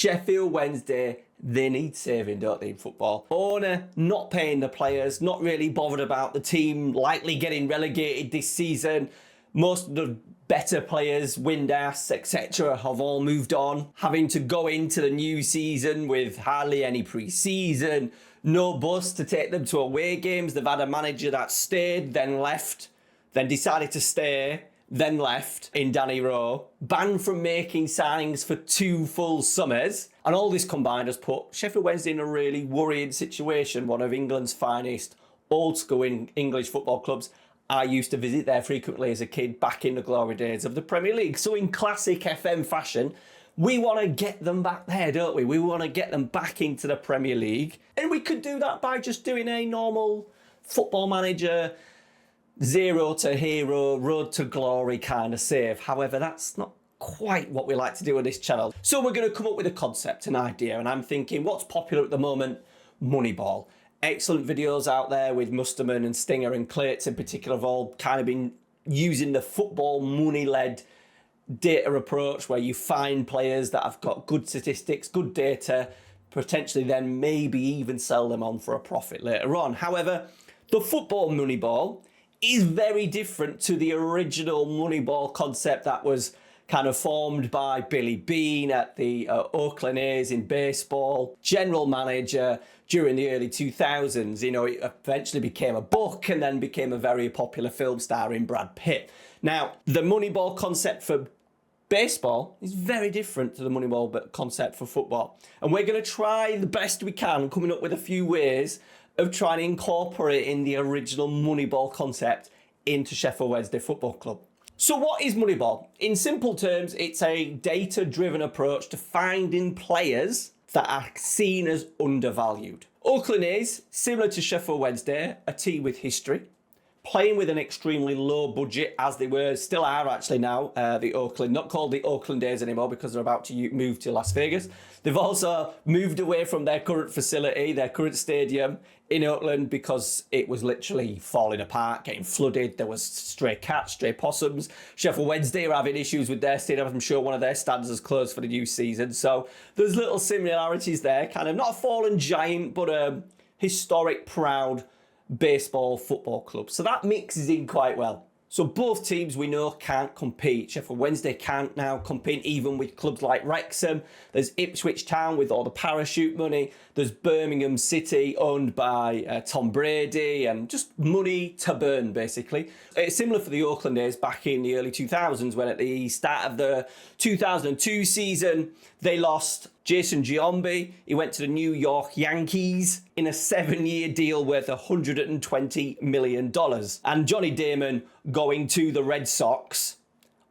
Sheffield Wednesday, they need saving, don't they, in football? Owner not paying the players, not really bothered about the team likely getting relegated this season. Most of the better players, Windass, etc., have all moved on, having to go into the new season with hardly any pre-season, no bus to take them to away games. They've had a manager that stayed, then left, then decided to stay, then left in Danny Rowe, banned from making signings for 2 full summers, and all this combined has put Sheffield Wednesday in a really worrying situation, one of England's finest old-school English football clubs. I used to visit there frequently as a kid back in the glory days of the Premier League. So in classic FM fashion, we want to get them back there, don't we? We want to get them back into the Premier League. And we could do that by just doing a normal Football Manager, zero to hero, road to glory kind of save. However, that's not quite what we like to do on this channel. So we're going to come up with a concept, an idea. And I'm thinking, what's popular at the moment? Moneyball. Excellent videos out there with Musterman and Stinger and Clates in particular have all kind of been using the football money-led data approach where you find players that have got good statistics, good data, potentially then maybe even sell them on for a profit later on. However, the football Moneyball is very different to the original Moneyball concept that was kind of formed by Billy Bean at the Oakland A's in baseball, general manager during the early 2000s. You know, it eventually became a book and then became a very popular film star in Brad Pitt. Now, the Moneyball concept for baseball is very different to the Moneyball concept for football. And we're going to try the best we can, coming up with a few ways of trying to incorporate in the original Moneyball concept into Sheffield Wednesday Football Club. So what is Moneyball? In simple terms, it's a data-driven approach to finding players that are seen as undervalued. Oakland A's, similar to Sheffield Wednesday, a team with history, playing with an extremely low budget, as they were, still are actually now, the Oakland, not called the Oakland A's anymore because they're about to move to Las Vegas. They've also moved away from their current facility, their current stadium in Oakland, because it was literally falling apart, getting flooded. There was stray cats, stray possums. Sheffield Wednesday are having issues with their stadium. I'm sure one of their stands is closed for the new season. So there's little similarities there, kind of not a fallen giant, but a historic, proud baseball football club. So that mixes in quite well. So both teams we know can't compete. Sheffield Wednesday can't now compete even with clubs like Wrexham. There's Ipswich Town with all the parachute money. There's Birmingham City owned by Tom Brady and just money to burn basically. It's similar for the Oakland A's back in the early 2000s when at the start of the 2002 season they lost Jason Giambi. He went to the New York Yankees in a 7-year deal worth $120 million. And Johnny Damon going to the Red Sox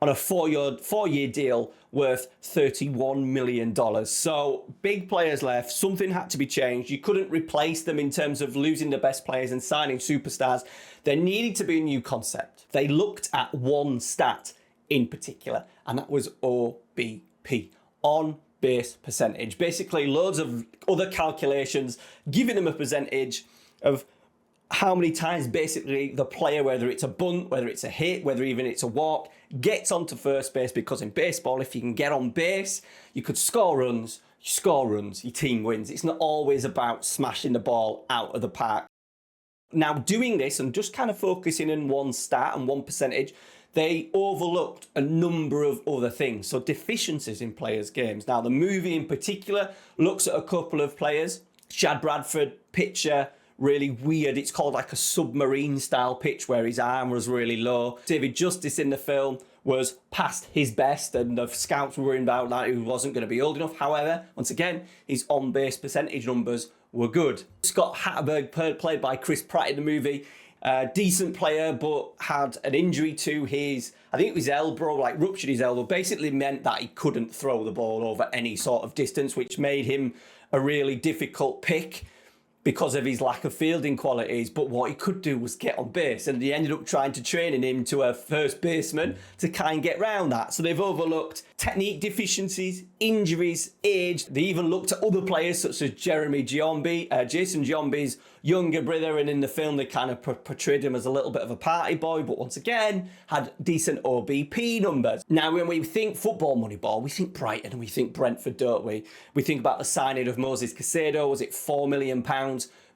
on a four-year deal worth $31 million. So big players left. Something had to be changed. You couldn't replace them in terms of losing the best players and signing superstars. There needed to be a new concept. They looked at one stat in particular, and that was OBP, on base percentage. Basically loads of other calculations giving them a percentage of how many times basically the player, whether it's a bunt, whether it's a hit, whether even it's a walk, gets onto first base. Because in baseball, if you can get on base, you could score runs, your team wins. It's not always about smashing the ball out of the park. Now doing this and just kind of focusing in one stat and one percentage, they overlooked a number of other things. So deficiencies in players' games. Now the movie in particular looks at a couple of players. Chad Bradford, pitcher, really weird. It's called like a submarine style pitch where his arm was really low. David Justice in the film was past his best and the scouts were worried about that he wasn't going to be old enough. However, once again, his on-base percentage numbers were good. Scott Hatterberg, played by Chris Pratt in the movie, decent player, but had an injury to his, I think it was elbow, like ruptured his elbow, basically meant that he couldn't throw the ball over any sort of distance, which made him a really difficult pick because of his lack of fielding qualities. But what he could do was get on base, and they ended up trying to train him to a first baseman to kind of get round that. So they've overlooked technique deficiencies, injuries, age. They even looked at other players such as Jason Giambi's younger brother, and in the film they kind of portrayed him as a little bit of a party boy, but once again had decent OBP numbers. Now when we think football Moneyball, we think Brighton and we think Brentford, don't we? We think about the signing of Moses Caicedo. Was it £4 million?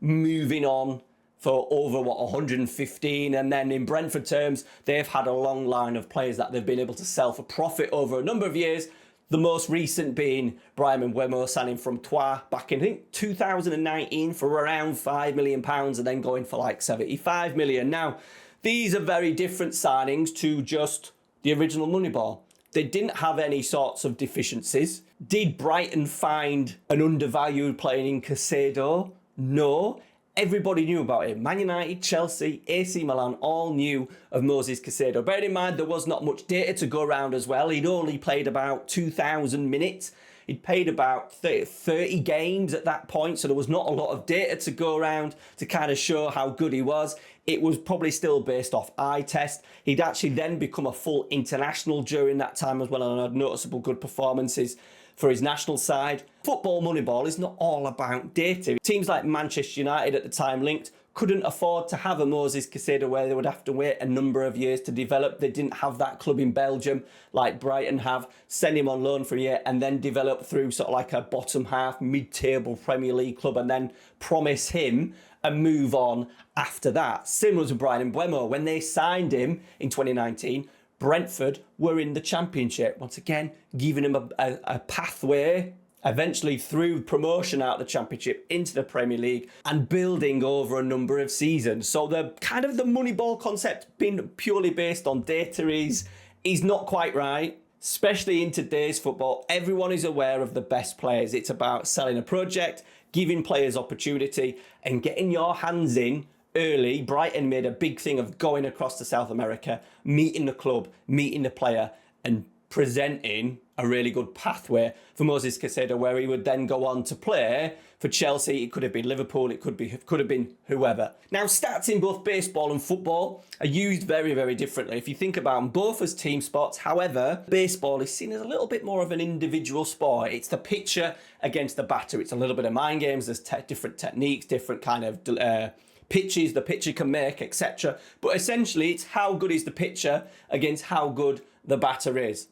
Moving on for over 115, and then in Brentford terms they've had a long line of players that they've been able to sell for profit over a number of years. The most recent being Bryan Mbeumo signing from Troyes back in, I think, 2019 for around £5 million, and then going for like 75 million. Now these are very different signings to just the original Moneyball. They didn't have any sorts of deficiencies. Did Brighton find an undervalued player in Caicedo? No. Everybody knew about him. Man United, Chelsea, AC Milan all knew of Moses Caicedo. Bear in mind, there was not much data to go around as well. He'd only played about 2,000 minutes. He'd played about 30 games at that point, so there was not a lot of data to go around to kind of show how good he was. It was probably still based off eye test. He'd actually then become a full international during that time as well, and had noticeable good performances for his national side. Football Moneyball is not all about data. Teams like Manchester United at the time linked couldn't afford to have a Moses Caicedo where they would have to wait a number of years to develop. They didn't have that club in Belgium like Brighton have. Send him on loan for a year and then develop through sort of like a bottom half, mid-table Premier League club, and then promise him a move on after that. Similar to Bryan Mbeumo. When they signed him in 2019, Brentford were in the Championship. Once again, giving him a pathway eventually through promotion out of the Championship into the Premier League and building over a number of seasons. So the kind of the Moneyball concept being purely based on data is not quite right, especially in today's football. Everyone is aware of the best players. It's about selling a project, giving players opportunity and getting your hands in early. Brighton made a big thing of going across to South America, meeting the club, meeting the player, and presenting a really good pathway for Moses Caicedo, where he would then go on to play for Chelsea. It could have been Liverpool, it could have been whoever. Now, stats in both baseball and football are used very, very differently. If you think about them both as team sports, however, baseball is seen as a little bit more of an individual sport. It's the pitcher against the batter. It's a little bit of mind games. There's different techniques, different kind of pitches the pitcher can make, etc. But essentially, it's how good is the pitcher against how good the batter is.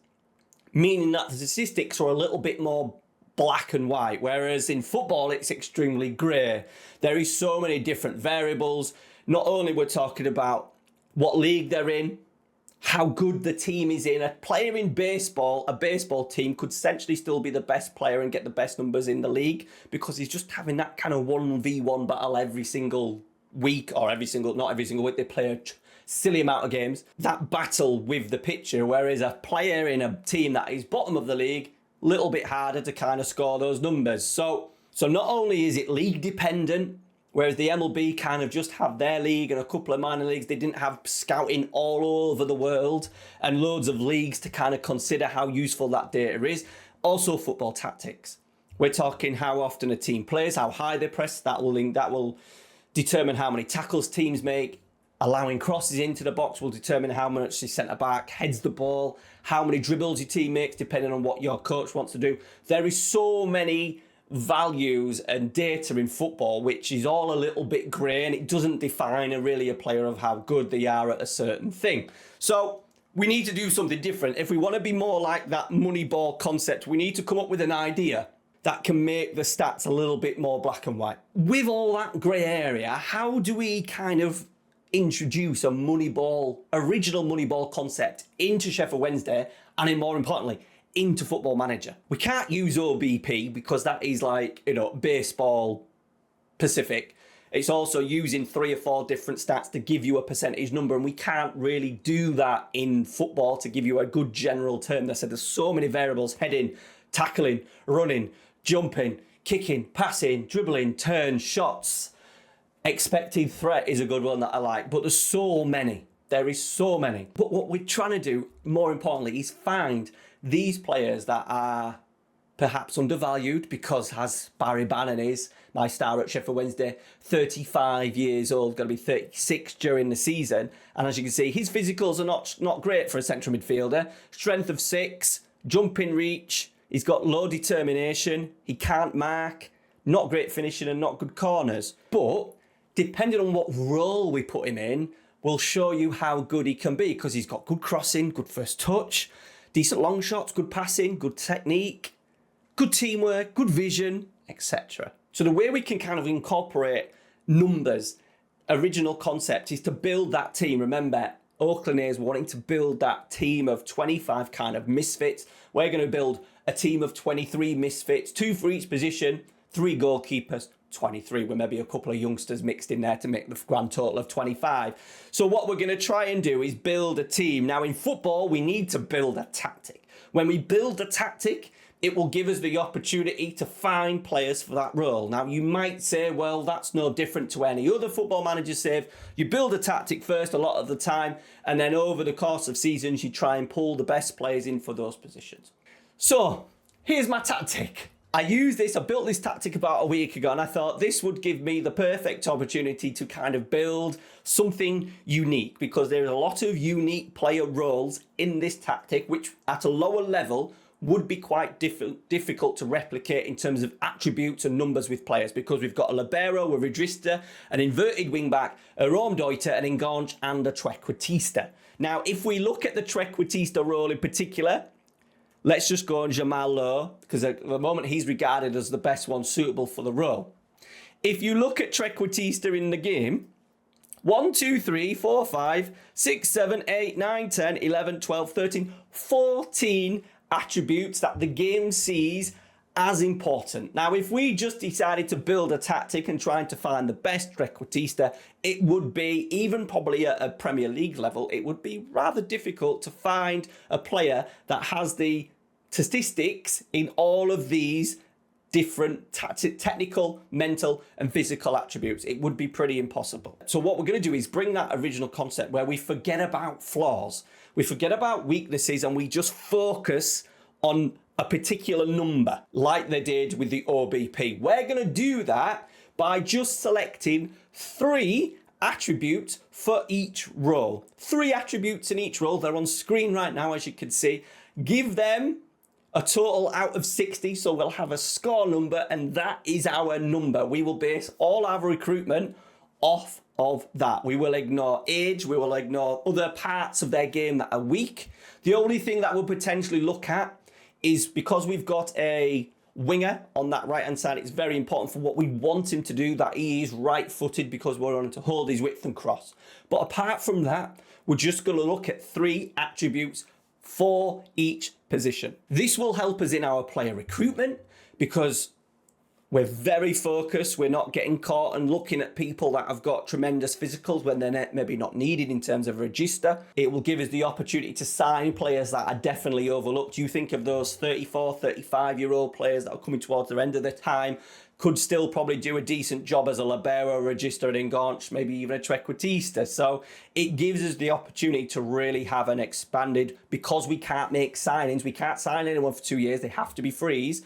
Meaning that the statistics are a little bit more black and white, whereas in football, it's extremely grey. There is so many different variables. Not only we're talking about what league they're in, how good the team is in. A player in baseball, a baseball team could essentially still be the best player and get the best numbers in the league because he's just having that kind of 1v1 battle every single week, or not every single week, they play a silly amount of games, that battle with the pitcher, whereas a player in a team that is bottom of the league, little bit harder to kind of score those numbers. So not only is it league dependent, whereas the MLB kind of just have their league and a couple of minor leagues, they didn't have scouting all over the world and loads of leagues to kind of consider how useful that data is. Also football tactics. We're talking how often a team plays, how high they press, that will determine how many tackles teams make. Allowing crosses into the box will determine how much the centre-back heads the ball, how many dribbles your team makes, depending on what your coach wants to do. There is so many values and data in football, which is all a little bit grey, and it doesn't define a player of how good they are at a certain thing. So we need to do something different. If we want to be more like that Moneyball concept, we need to come up with an idea that can make the stats a little bit more black and white. With all that grey area, how do we kind of introduce a original Moneyball concept into Sheffield Wednesday, and more importantly, into Football Manager? We can't use OBP because that is like, baseball specific. It's also using 3 or 4 different stats to give you a percentage number, and we can't really do that in football to give you a good general term. I said there's so many variables: heading, tackling, running, jumping, kicking, passing, dribbling, turns, shots. Expected threat is a good one that I like, but there's so many. There is so many. But what we're trying to do, more importantly, is find these players that are perhaps undervalued, because as Barry Bannon is, my star at Sheffield Wednesday, 35 years old, going to be 36 during the season. And as you can see, his physicals are not great for a central midfielder. Strength of 6, jumping reach, he's got low determination, he can't mark, not great finishing and not good corners. But depending on what role we put him in, will show you how good he can be, because he's got good crossing, good first touch, decent long shots, good passing, good technique, good teamwork, good vision, etc. So the way we can kind of incorporate numbers, original concept, is to build that team. Remember, Oakland is wanting to build that team of 25 kind of misfits. We're going to build a team of 23 misfits, 2 for each position, 3 goalkeepers, 23 with maybe a couple of youngsters mixed in there to make the grand total of 25. So what we're going to try and do is build a team. Now in football, we need to build a tactic. When we build a tactic, it will give us the opportunity to find players for that role. Now you might say, well, that's no different to any other Football Manager save. You build a tactic first a lot of the time, and then over the course of seasons, you try and pull the best players in for those positions. So here's my tactic. I built this tactic about a week ago, and I thought this would give me the perfect opportunity to kind of build something unique, because there are a lot of unique player roles in this tactic, which at a lower level would be quite difficult to replicate in terms of attributes and numbers with players, because we've got a libero, a regista, an inverted wingback, a Raumdeuter, an Engul, and a trequartista. Now, if we look at the trequartista role in particular, let's just go on Jamal Lowe, because at the moment he's regarded as the best one suitable for the role. If you look at trequartista in the game, 1, 2, 3, 4, 5, 6, 7, 8, 9, 10, 11, 12, 13, 14 attributes that the game sees as important. Now, if we just decided to build a tactic and trying to find the best trequartista, it would be, even probably at a Premier League level, it would be rather difficult to find a player that has the statistics in all of these different technical, mental, and physical attributes. It would be pretty impossible. So what we're going to do is bring that original concept where we forget about flaws, we forget about weaknesses, and we just focus on a particular number, like they did with the OBP. We're going to do that by just selecting 3 attributes for each role. 3 attributes in each role. They're on screen right now, as you can see. Give them a total out of 60, so we'll have a score number, and that is our number. We will base all our recruitment off of that. We will ignore age, we will ignore other parts of their game that are weak. The only thing that we'll potentially look at is, because we've got a winger on that right hand side, it's very important for what we want him to do that he is right footed, because we're on to hold his width and cross. But apart from that, we're just going to look at 3 attributes for each position. This will help us in our player recruitment, because we're very focused. We're not getting caught and looking at people that have got tremendous physicals when they're maybe not needed in terms of register. It will give us the opportunity to sign players that are definitely overlooked. You think of those 34, 35-year-old players that are coming towards the end of their time, could still probably do a decent job as a libero, register, an Engul, maybe even a trequartista. So it gives us the opportunity to really have an expanded, because we can't make signings, we can't sign anyone for 2 years, they have to be frees.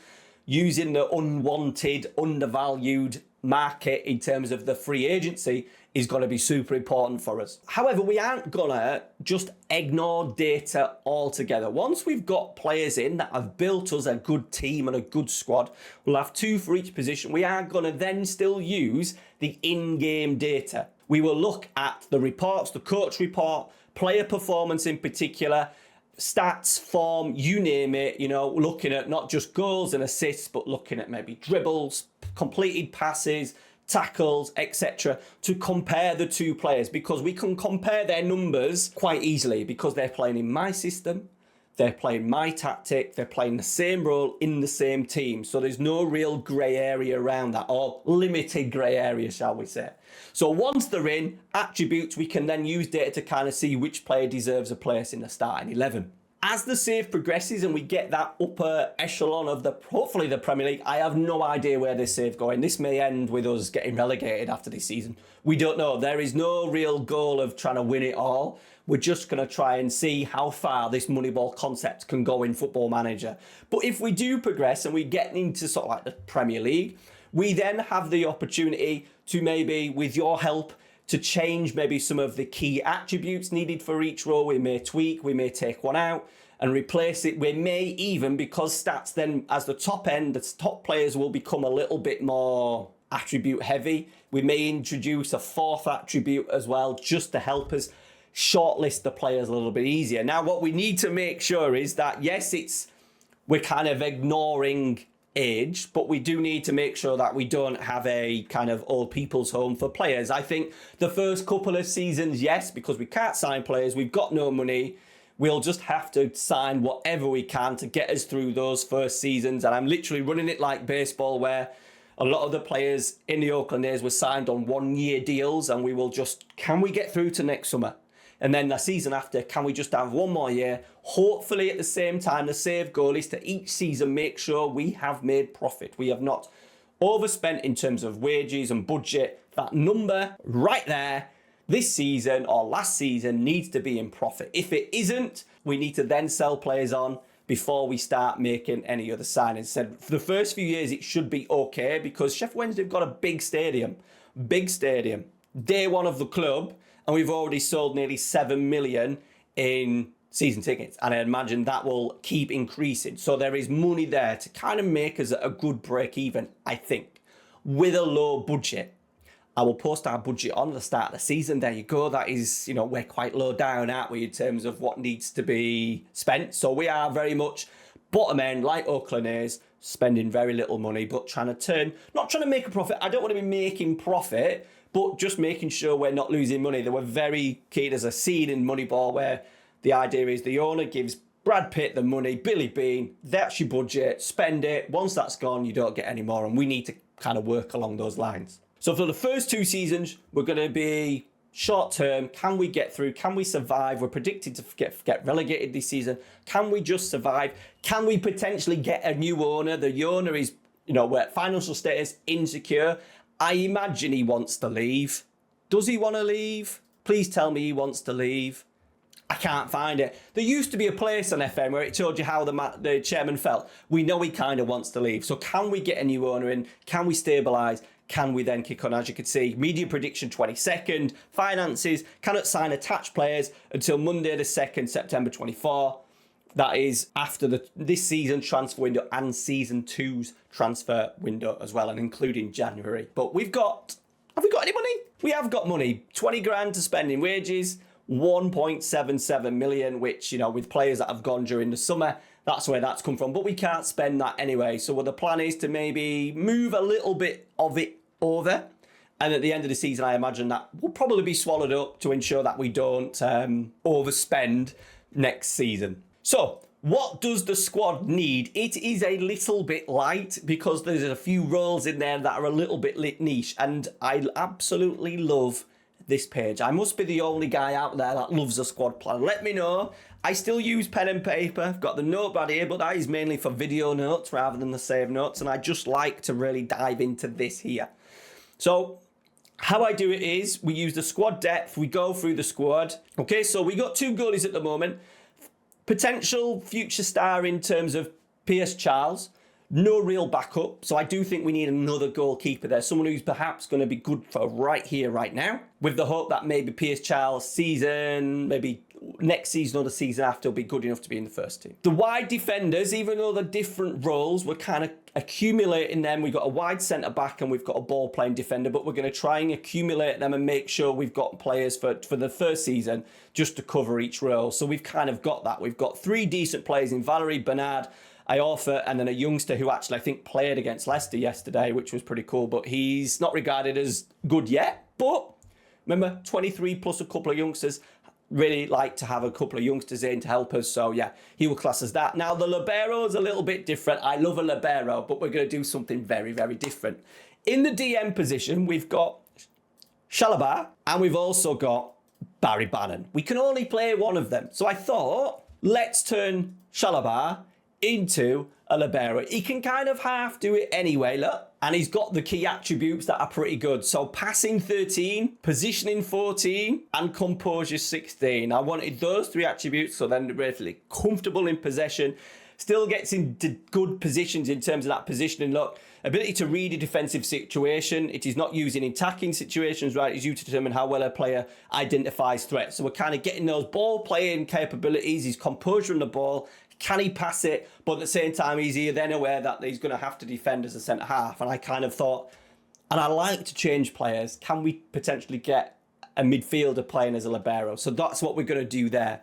Using the unwanted, undervalued market in terms of the free agency is going to be super important for us. However, we aren't going to just ignore data altogether. Once we've got players in that have built us a good team and a good squad, we'll have 2 for each position. We are going to then still use the in-game data. We will look at the reports, the coach report, player performance in particular, stats, form, you name it, looking at not just goals and assists, but looking at maybe dribbles, completed passes, tackles, etc., to compare the 2 players, because we can compare their numbers quite easily, because they're playing in my system, they're playing my tactic, they're playing the same role in the same team. So there's no real grey area around that, or limited grey area, shall we say. So once they're in, attributes, we can then use data to kind of see which player deserves a place in the starting 11. As the save progresses and we get that upper echelon of hopefully the Premier League, I have no idea where this save going. This may end with us getting relegated after this season. We don't know. There is no real goal of trying to win it all. We're just going to try and see how far this Moneyball concept can go in Football Manager. But if we do progress and we get into sort of like the Premier League, we then have the opportunity to maybe, with your help, to change maybe some of the key attributes needed for each role. We may tweak, we may take one out, and replace it. We may even, because stats then, as the top end, the top players will become a little bit more attribute heavy. We may introduce a fourth attribute as well, just to help us shortlist the players a little bit easier. Now, what we need to make sure is that, yes, we're kind of ignoring age, but we do need to make sure that we don't have a kind of old people's home for players. I think the first couple of seasons, yes, because we can't sign players, we've got no money, we'll just have to sign whatever we can to get us through those first seasons. And I'm literally running it like baseball, where a lot of the players in the Oakland A's were signed on 1-year deals, and we will just, can we get through to next summer? And then the season after, can we just have one more year? Hopefully at the same time, the save goal is to each season make sure we have made profit. We have not overspent in terms of wages and budget. That number right there this season or last season needs to be in profit. If it isn't, we need to then sell players on before we start making any other signings. Said for the first few years, it should be okay, because Sheffield Wednesday have got a big stadium, day one of the club, and we've already sold nearly 7 million in season tickets. And I imagine that will keep increasing. So there is money there to kind of make us a good break even, I think, with a low budget. I will post our budget on the start of the season. There you go. That is, we're quite low down, aren't we, in terms of what needs to be spent. So we are very much bottom end, like Oakland A's, spending very little money, but not trying to make a profit. I don't want to be making profit, but just making sure we're not losing money. They were very keen. There's a scene in Moneyball where the idea is the owner gives Brad Pitt the money, Billy Bean, that's your budget, spend it. Once that's gone, you don't get any more. And we need to kind of work along those lines. So for the first 2 seasons, we're going to be short term. Can we get through? Can we survive? We're predicted to get relegated this season. Can we just survive? Can we potentially get a new owner? The owner is, where financial status insecure. I imagine he wants to leave. Does he want to leave? Please tell me he wants to leave. I can't find it. There used to be a place on FM where it told you how the chairman felt. We know he kind of wants to leave. So can we get a new owner in? Can we stabilise? Can we then kick on? As you can see, media prediction 22nd. Finances, cannot sign attached players until Monday the 2nd, September 24. That is after this season transfer window and season 2's transfer window as well, and including January. But have we got any money? We have got money. 20 grand to spend in wages, 1.77 million, which, with players that have gone during the summer, that's where that's come from. But we can't spend that anyway. So the plan is to maybe move a little bit of it over. And at the end of the season, I imagine that will probably be swallowed up to ensure that we don't overspend next season. So what does the squad need? It is a little bit light because there's a few roles in there that are a little bit niche. And I absolutely love this page. I must be the only guy out there that loves a squad plan. Let me know. I still use pen and paper. I've got the notepad here, but that is mainly for video notes rather than the save notes. And I just like to really dive into this here. So how I do it is we use the squad depth. We go through the squad. Okay, so we got 2 goalies at the moment. Potential future star in terms of Pierce Charles. No real backup. So I do think we need another goalkeeper there. Someone who's perhaps going to be good for right here, right now. With the hope that maybe Pierce Charles season, maybe next season or the season after will be good enough to be in the first team. The wide defenders, even though they're different roles, we're kind of accumulating them. We've got a wide centre back and we've got a ball playing defender, but we're going to try and accumulate them and make sure we've got players for the first season just to cover each role. So we've kind of got that. We've got 3 decent players in Valerie, Bernard, Iorfa, and then a youngster who actually I think played against Leicester yesterday, which was pretty cool, but he's not regarded as good yet. But remember, 23 plus a couple of youngsters. Really like to have a couple of youngsters in to help us. So yeah, he will class as that. Now the libero is a little bit different. I love a libero, but we're going to do something very, very different. In the DM position, we've got Shalabar and we've also got Barry Bannon. We can only play one of them. So I thought, let's turn Shalabar into a libero. He can kind of half do it anyway, look. And he's got the key attributes that are pretty good. So passing 13, positioning 14, and composure 16. I wanted those 3 attributes, so then relatively comfortable in possession. still gets into good positions in terms of that positioning. Look, ability to read a defensive situation. It is not used in attacking situations, right? It's used to determine how well a player identifies threats. So we're kind of getting those ball playing capabilities, his composure on the ball. Can he pass it? But at the same time, he's then aware that he's going to have to defend as a centre half. And I kind of thought, and I like to change players. Can we potentially get a midfielder playing as a libero? So that's what we're going to do there.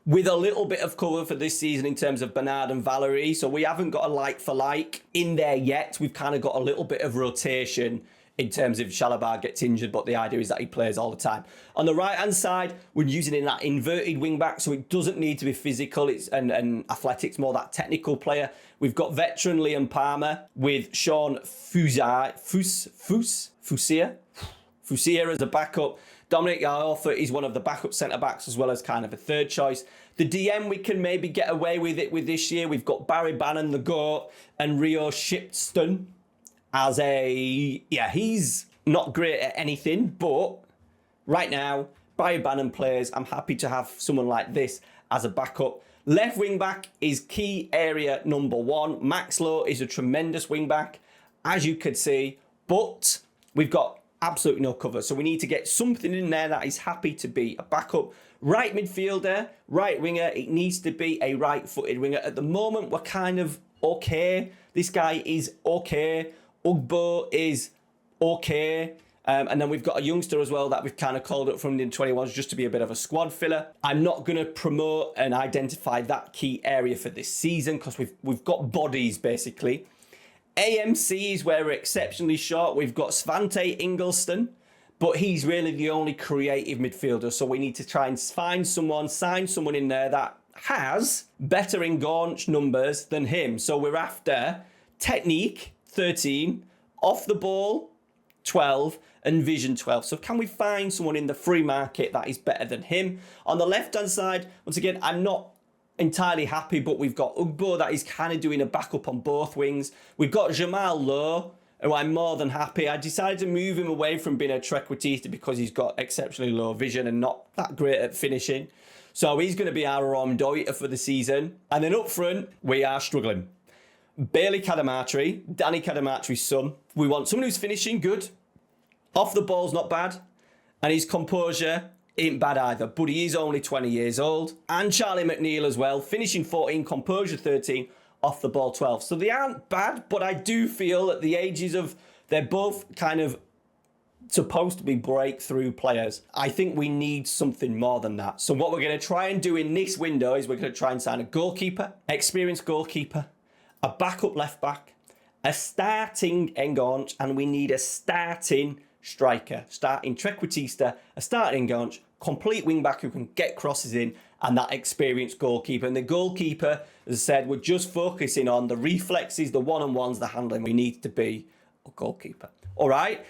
With a little bit of cover for this season in terms of Bernard and Valerie. So we haven't got a like for like in there yet. We've kind of got a little bit of rotation in terms of Chalobah gets injured, but the idea is that he plays all the time. On the right-hand side, we're using in that inverted wing-back, so it doesn't need to be physical and athletics, more that technical player. We've got veteran Liam Palmer with Sean Fusier as a backup. Dominic Iorfa is one of the backup centre-backs as well as kind of a third choice. The DM, we can maybe get away with it with this year. We've got Barry Bannon, the GOAT, and Rio Shipston as he's not great at anything, but right now, Barry Bannon plays. I'm happy to have someone like this as a backup. Left wing back is key area number one. Max Lowe is a tremendous wing back, as you could see, but we've got absolutely no cover. So we need to get something in there that is happy to be a backup. Right midfielder, right winger, it needs to be a right-footed winger. At the moment, we're kind of okay. This guy is okay. Ugbo is okay. And then we've got a youngster as well that we've kind of called up from the 21s just to be a bit of a squad filler. I'm not going to promote and identify that key area for this season because we've got bodies basically. AMC is where we're exceptionally short. We've got Svante Ingelston, but he's really the only creative midfielder. So we need to try and sign someone in there that has better engagement numbers than him. So we're after technique, 13, off the ball, 12, and vision 12. So can we find someone in the free market that is better than him? On the left-hand side, once again, I'm not entirely happy, but we've got Ugbo that is kind of doing a backup on both wings. We've got Jamal Lowe, who I'm more than happy. I decided to move him away from being a trequartista because he's got exceptionally low vision and not that great at finishing. So he's going to be our Romdoiter for the season. And then up front, we are struggling. Bailey Cadamartri, Danny Cadamartri's son. We want someone who's finishing good. Off the ball's not bad. And his composure ain't bad either, but he is only 20 years old. And Charlie McNeil as well, finishing 14, composure 13, off the ball 12. So they aren't bad, but I do feel at the ages of, they're both kind of supposed to be breakthrough players. I think we need something more than that. So what we're going to try and do in this window is we're going to try and sign a goalkeeper, experienced goalkeeper, a backup left back, a starting enganche, and we need a starting striker, starting trequartista, a starting enganche, complete wing back who can get crosses in, and that experienced goalkeeper. And the goalkeeper, as I said, we're just focusing on the reflexes, the one-on-ones, the handling. We need to be a goalkeeper. All right,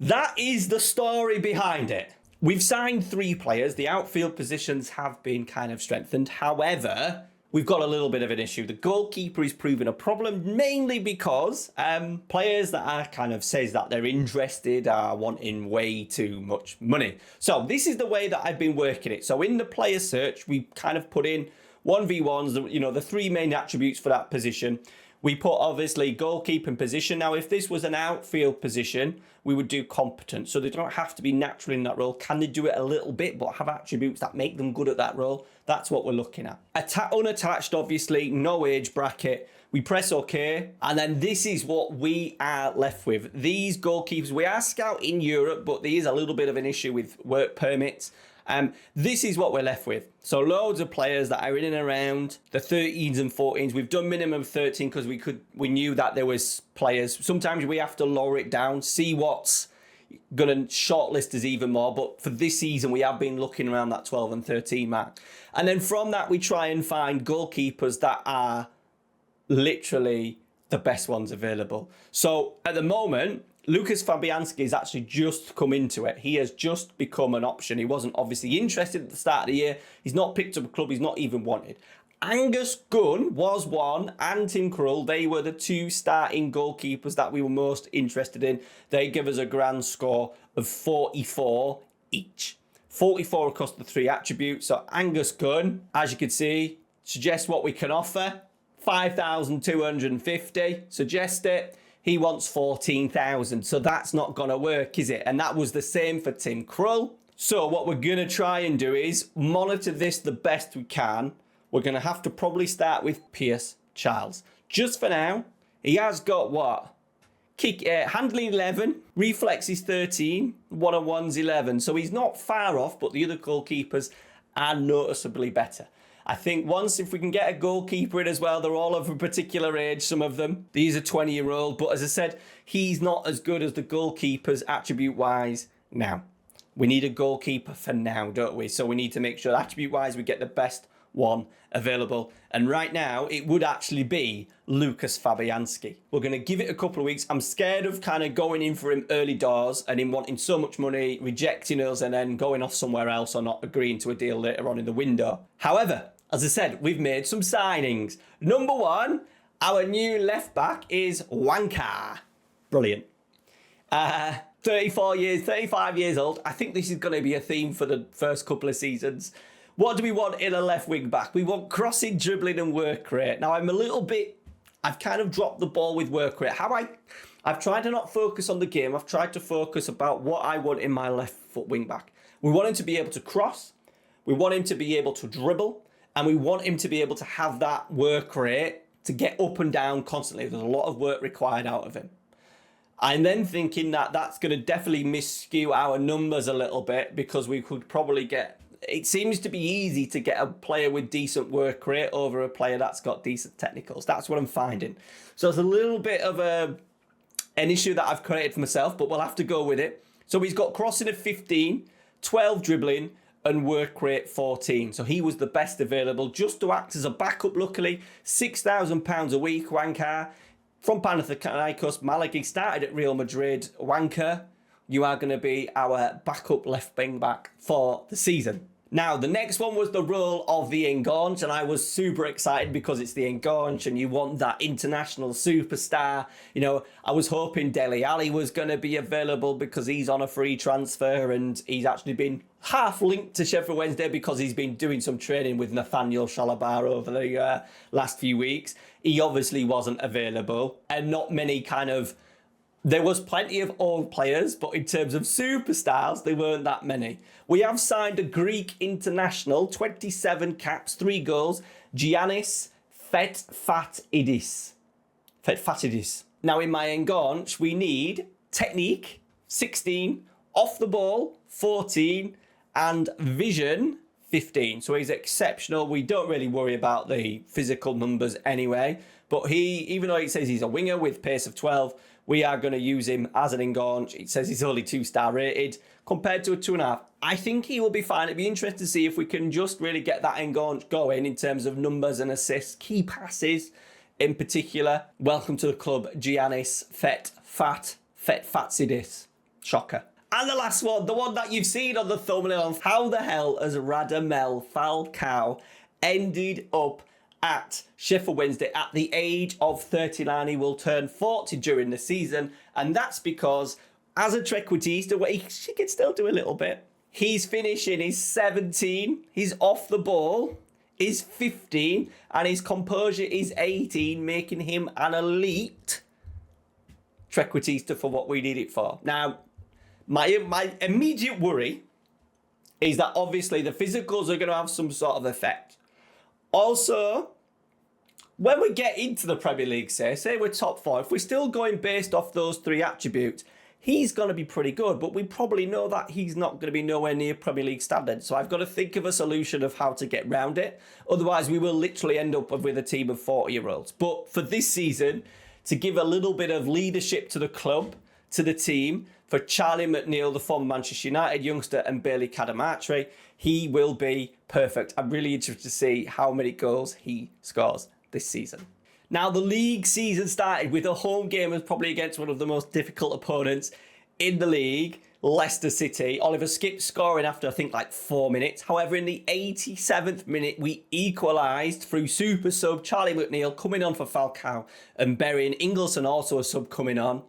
that is the story behind it. We've signed 3 players. The outfield positions have been kind of strengthened. However, we've got a little bit of an issue. The goalkeeper is proving a problem, mainly because players that are kind of says that they're interested are wanting way too much money. So this is the way that I've been working it. So in the player search, we kind of put in 1v1s, the 3 main attributes for that position. We put obviously goalkeeping position. Now, if this was an outfield position, we would do competent. So they don't have to be naturally in that role. Can they do it a little bit, but have attributes that make them good at that role? That's what we're looking at. Unattached, obviously, no age bracket. We press OK. And then this is what we are left with. These goalkeepers, we are scouting Europe, but there is a little bit of an issue with work permits. This is what we're left with. So loads of players that are in and around the 13s and 14s. We've done minimum 13 because we knew that there was players. Sometimes we have to lower it down, see what's going to shortlist us even more. But for this season, we have been looking around that 12 and 13 mark. And then from that, we try and find goalkeepers that are literally the best ones available. So at the moment, Lucas Fabianski has actually just come into it. He has just become an option. He wasn't obviously interested at the start of the year. He's not picked up a club. He's not even wanted. Angus Gunn was one, and Tim Krul. They were the 2 starting goalkeepers that we were most interested in. They give us a grand score of 44 each. 44 across the 3 attributes. So Angus Gunn, as you can see, suggests what we can offer. 5,250, suggest it. He wants 14,000, so that's not going to work, is it? And that was the same for Tim Krul. So what we're going to try and do is monitor this the best we can. We're going to have to probably start with Pierce Childs. Just for now, he has got what? Handling 11, reflexes 13, one-on-ones 11. So he's not far off, but the other goalkeepers are noticeably better. I think if we can get a goalkeeper in as well, they're all of a particular age, some of them. These are 20-year-old, but as I said, he's not as good as the goalkeepers attribute-wise now. We need a goalkeeper for now, don't we? So we need to make sure attribute-wise we get the best one available. And right now, it would actually be Lucas Fabianski. We're going to give it a couple of weeks. I'm scared of kind of going in for him early doors and him wanting so much money, rejecting us, and then going off somewhere else or not agreeing to a deal later on in the window. However, as I said, we've made some signings. Number one, our new left back is Wanka. Brilliant. 35 years old. I think this is going to be a theme for the first couple of seasons. What do we want in a left wing back? We want crossing, dribbling and work rate. Now, I've kind of dropped the ball with work rate. I've tried to not focus on the game. I've tried to focus about what I want in my left foot wing back. We want him to be able to cross. We want him to be able to dribble. And we want him to be able to have that work rate to get up and down constantly. There's a lot of work required out of him. I'm then thinking that that's going to definitely misskew our numbers a little bit because we could probably get... It seems to be easy to get a player with decent work rate over a player that's got decent technicals. That's what I'm finding. So it's a little bit of an issue that I've created for myself, but we'll have to go with it. So he's got crossing of 15, 12 dribbling, and work rate 14. So he was the best available just to act as a backup, luckily. £6,000 a week, Wanka. From Panathinaikos, Malaga. He started at Real Madrid. Wanka, you are going to be our backup left wing back for the season. Now, the next one was the role of the Engul, and I was super excited because it's the Engul, and you want that international superstar. You know, I was hoping Dele Alli was going to be available because he's on a free transfer, and he's actually been half linked to Sheffield Wednesday because he's been doing some training with Nathaniel Shalabar over the last few weeks. He obviously wasn't available, and not many there was plenty of old players, but in terms of superstars, there weren't that many. We have signed a Greek international, 27 caps, 3 goals, Giannis Fetfatidis. Now in my Engul, we need technique, 16, off the ball, 14, and vision, 15. So he's exceptional. We don't really worry about the physical numbers anyway. But even though it says he's a winger with pace of 12, we are going to use him as an Engul. It says he's only 2-star rated compared to a 2.5. I think he will be fine. It'd be interesting to see if we can just really get that Engul going in terms of numbers and assists, key passes in particular. Welcome to the club, Giannis Fetfatidis. Shocker. And the last one, the one that you've seen on the thumbnail. How the hell has Radamel Falcow ended up at Sheffield Wednesday at the age of 39? He will turn 40 during the season, and that's because as a trequartista, he can still do a little bit. He's finishing, he's 17, he's off the ball, is 15, and his composure is 18, making him an elite trequartista for what we need it for. Now, my immediate worry is that obviously the physicals are going to have some sort of effect. Also, when we get into the Premier League, say we're top 4, if we're still going based off those 3 attributes, he's going to be pretty good, but we probably know that he's not going to be nowhere near Premier League standard. So I've got to think of a solution of how to get round it. Otherwise, we will literally end up with a team of 40-year-olds. But for this season, to give a little bit of leadership to the club, to the team, for Charlie McNeil, the former Manchester United youngster, and Bailey Cadamartre, he will be perfect. I'm really interested to see how many goals he scores this season. Now, the league season started with a home game was probably against one of the most difficult opponents in the league, Leicester City. Oliver Skip scoring after, I think, like 4 minutes. However, in the 87th minute, we equalised through super sub Charlie McNeil coming on for Falcow and burying Ingleson, also a sub coming on.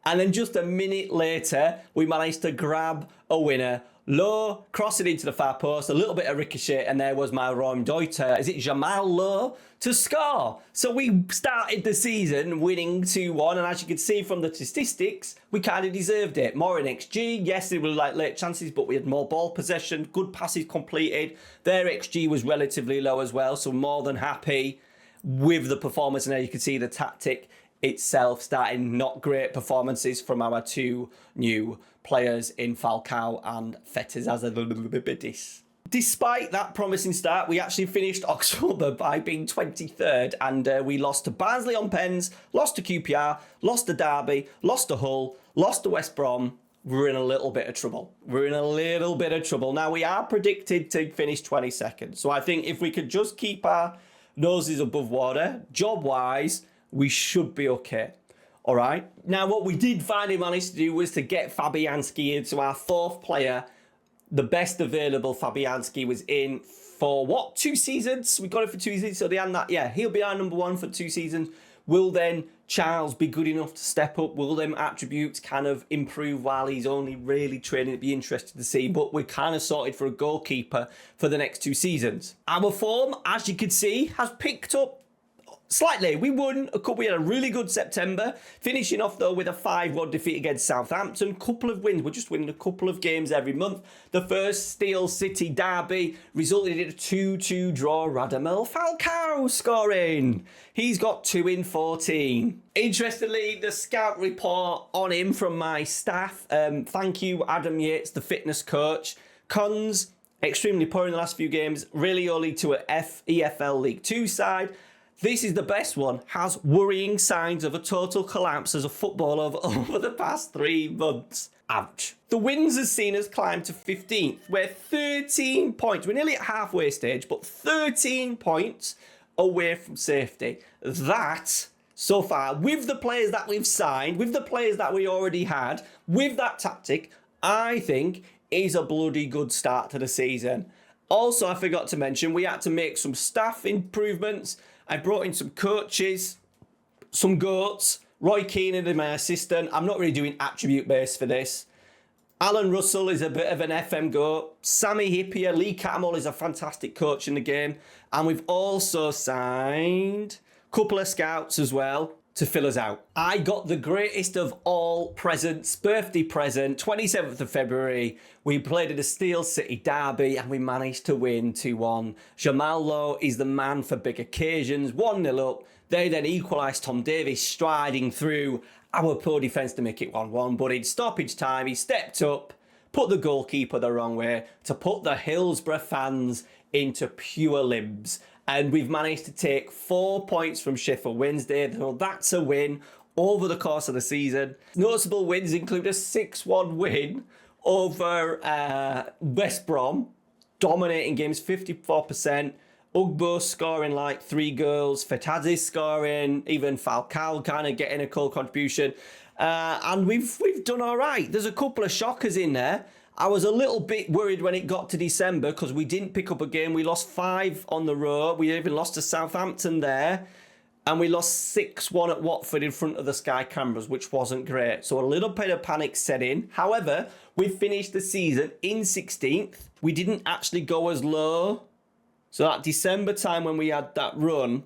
And then just a minute later, we managed to grab a winner. Low, crossing into the far post, a little bit of ricochet, and there was my Rome Deuter. Is it Jamal Lowe to score? So we started the season winning 2-1, and as you can see from the statistics, we kind of deserved it. More in XG, yes, it was like late chances, but we had more ball possession, good passes completed. Their XG was relatively low as well, so more than happy with the performance. And there you can see the tactic itself starting not great performances from our two new players in Falcow and Fetes. Despite that promising start, we actually finished October by being 23rd, and we lost to Barnsley-on-Pens, lost to QPR, lost to Derby, lost to Hull, lost to West Brom. We're in a little bit of trouble. Now, we are predicted to finish 22nd, so I think if we could just keep our noses above water, job-wise, we should be okay. All right. Now, what we did finally manage to do was to get Fabianski into our fourth player. The best available Fabianski was in for what? 2 seasons? We got it for 2 seasons. So they had that. Yeah, he'll be our number 1 for 2 seasons. Will then Charles be good enough to step up? Will them attributes kind of improve while he's only really training? It'd be interesting to see. But we're kind of sorted for a goalkeeper for the next 2 seasons. Our form, as you can see, has picked up slightly. We won a couple. We had a really good September, finishing off though with a 5-1 defeat against Southampton. Couple of wins. We're just winning a couple of games every month. The first Steel City derby resulted in a 2-2 draw. Radamel Falcow scoring. He's got 2 in 14. Interestingly, the scout report on him from my staff. Thank you, Adam Yates, the fitness coach. Cons, extremely poor in the last few games. Really only to a EFL League 2 side. This is the best one. Has worrying signs of a total collapse as a footballer over the past 3 months. Ouch. The wins has seen us climb to 15th. We're 13 points. We're nearly at halfway stage, but 13 points away from safety. That, so far, with the players that we've signed, with the players that we already had, with that tactic, I think is a bloody good start to the season. Also, I forgot to mention, we had to make some staff improvements. I brought in some coaches, some goats. Roy Keenan is my assistant. I'm not really doing attribute based for this. Alan Russell is a bit of an FM goat. Sammy Hippier, Lee Catmull is a fantastic coach in the game. And we've also signed a couple of scouts as well to fill us out. I got the greatest of all presents, birthday present, 27th of February. We played at a Steel City derby and we managed to win 2-1. Jamal Lowe is the man for big occasions, 1-0 up. They then equalised. Tom Davies striding through our poor defence to make it 1-1. But in stoppage time, he stepped up, put the goalkeeper the wrong way to put the Hillsborough fans into pure libs. And we've managed to take 4 points from Sheffield Wednesday. So that's a win over the course of the season. Noticeable wins include a 6-1 win over West Brom, dominating games 54%. Ugbo scoring like 3 goals. Fetes scoring. Even Falcow kind of getting a goal contribution. And we've done all right. There's a couple of shockers in there. I was a little bit worried when it got to December because we didn't pick up a game. We lost 5 on the road. We even lost to Southampton there. And we lost 6-1 at Watford in front of the Sky cameras, which wasn't great. So a little bit of panic set in. However, we finished the season in 16th. We didn't actually go as low. So that December time when we had that run,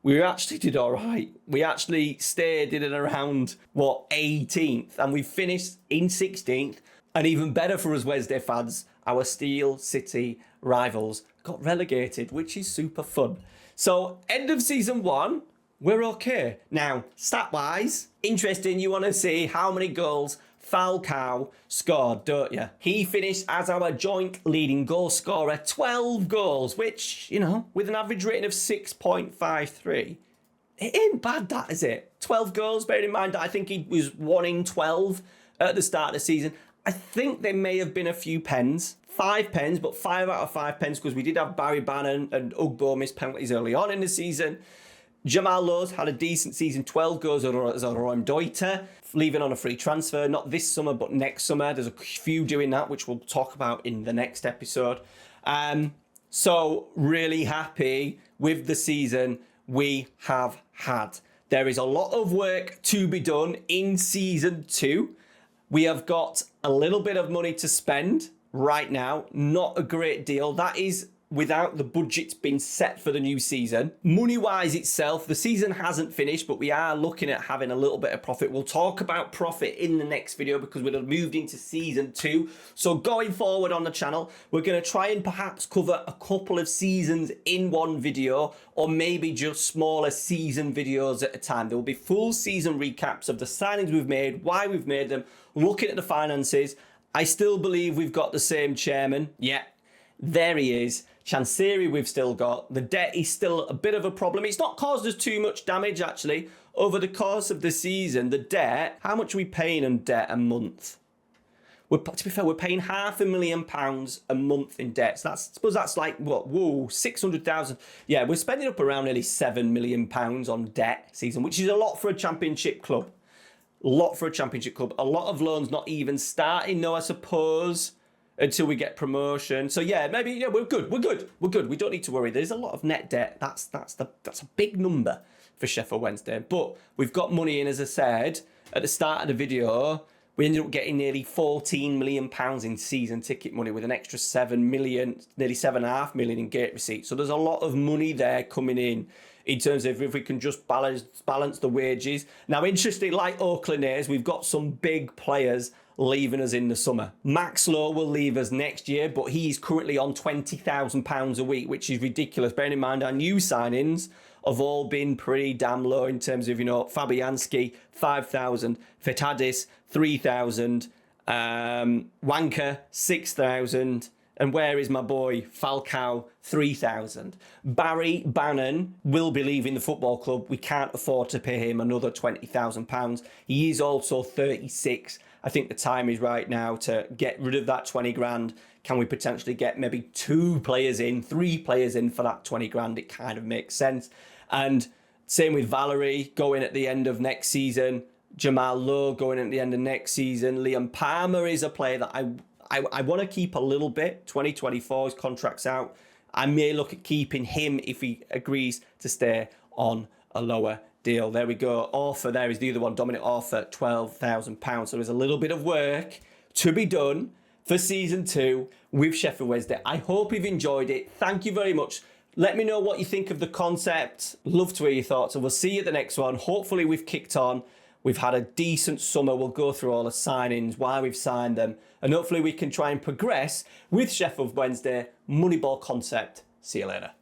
we actually did all right. We actually stayed in and around, 18th. And we finished in 16th. And even better for us Wednesday fans, our Steel City rivals got relegated, which is super fun. So, end of season 1, we're okay. Now, stat-wise, interesting, you want to see how many goals Falcow scored, don't you? He finished as our joint leading goal scorer, 12 goals, which, with an average rating of 6.53, it ain't bad, that, is it? 12 goals, bearing in mind that I think he was 1 in 12 at the start of the season. I think there may have been a few pens, 5 pens, but 5 out of 5 pens because we did have Barry Bannon and Ugbo miss penalties early on in the season. Jamal Lowe's had a decent season, 12 goals as a Rome Deuter, leaving on a free transfer, not this summer, but next summer. There's a few doing that, which we'll talk about in the next episode. So really happy with the season we have had. There is a lot of work to be done in season 2. We have got a little bit of money to spend right now. Not a great deal. That is without the budget's been set for the new season. Money-wise itself, the season hasn't finished, but we are looking at having a little bit of profit. We'll talk about profit in the next video because we'll have moved into season 2. So going forward on the channel, we're going to try and perhaps cover a couple of seasons in one video, or maybe just smaller season videos at a time. There will be full season recaps of the signings we've made, why we've made them, looking at the finances. I still believe we've got the same chairman. Yeah, there he is. Chansiri we've still got. The debt is still a bit of a problem. It's not caused us too much damage, actually. Over the course of the season, the debt, how much are we paying on debt a month? To be fair, we're paying £500,000 a month in debt. So that's, I suppose that's like, what, whoa, 600,000. Yeah, we're spending up around nearly £7 million on debt season, which is a lot for a championship club. A lot for a championship club. A lot of loans not even starting, though, I suppose, until we get promotion. So yeah, maybe, yeah, we're good. We don't need to worry. There's a lot of net debt. That's a big number for Sheffield Wednesday. But we've got money in, as I said at the start of the video. We ended up getting nearly £14 million in season ticket money, with an extra 7 million, nearly 7.5 million in gate receipts. So there's a lot of money there coming in terms of if we can just balance the wages. Now, interesting, like Oakland A's, we've got some big players leaving us in the summer. Max Lowe will leave us next year, but he's currently on £20,000 a week, which is ridiculous. Bearing in mind our new signings have all been pretty damn low in terms of, you know, Fabianski, 5,000, Fetadis, 3,000, Wanker, 6,000, and where is my boy Falcow, 3,000. Barry Bannon will be leaving the football club. We can't afford to pay him another £20,000. He is also 36. I think the time is right now to get rid of that 20 grand. Can we potentially get maybe 2 players in, 3 players in for that 20 grand? It kind of makes sense. And same with Valerie going at the end of next season. Jamal Lowe going at the end of next season. Liam Palmer is a player that I want to keep a little bit. 2024, his contract's out. I may look at keeping him if he agrees to stay on a lower deal. There we go. Orfer, there is the other one. Dominic Orfer, £12,000. So there's a little bit of work to be done for season 2 with Sheffield Wednesday. I hope you've enjoyed it. Thank you very much. Let me know what you think of the concept. Love to hear your thoughts, and we'll see you at the next one. Hopefully we've kicked on. We've had a decent summer. We'll go through all the signings, why we've signed them, and hopefully we can try and progress with Sheffield Wednesday Moneyball concept. See you later.